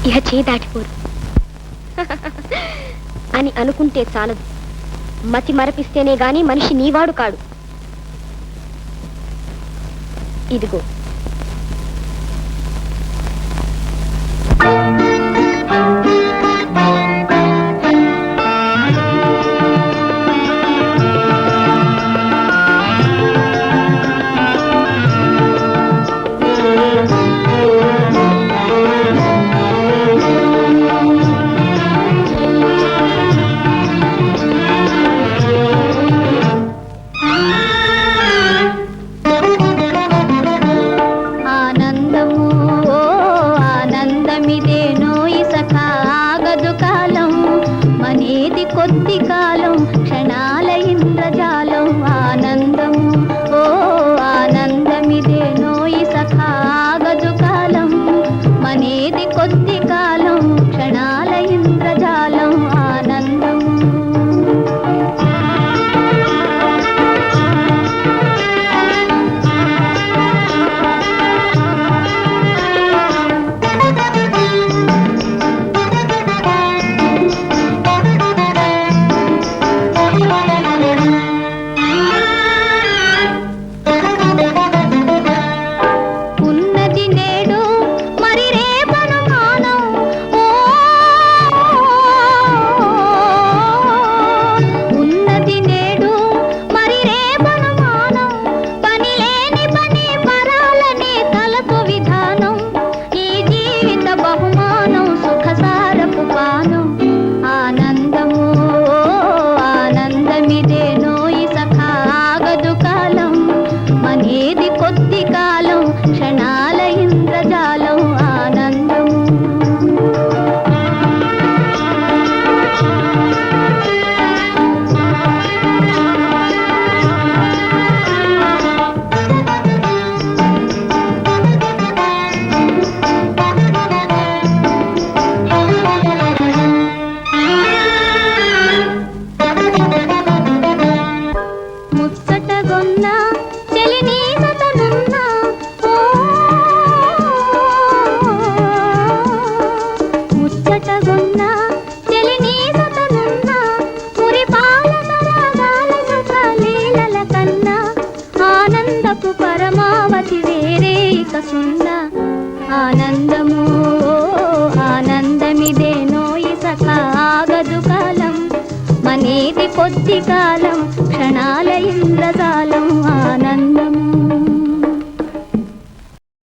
ఇహ చేయి దాటిపోరు అని అనుకుంటే చాలదు. మతి మరపిస్తేనే గాని మనిషి నీవాడు కాడు. ఇదిగో కొద్ది కాలం క్షణాల ఇంద్రజాలం ఆనందము ఓ ఆనందమిదే నోయి సఖా ఆగదు కాలం మనేది కొద్ది కాలం క్షణాల ఇంద్రజాలం ఆనందము క్షణాల ఇంద్రజాలం ఆనందము ముచ్చటగొన్న చెలిని సతనున్న ముచ్చటగొన్న చెలిని సతనున్న మురిపాల సరాగాల సుఖ లీలల కన్నా ఆనందపు పరమావధి వేరే ఇక సున్నా ఆనందము ఆనందమిదే నోయి సఖా ఆగదు కాలం మనేది కొద్ది కాలం క్షణాల ఇంద్రజాలం ఆనందము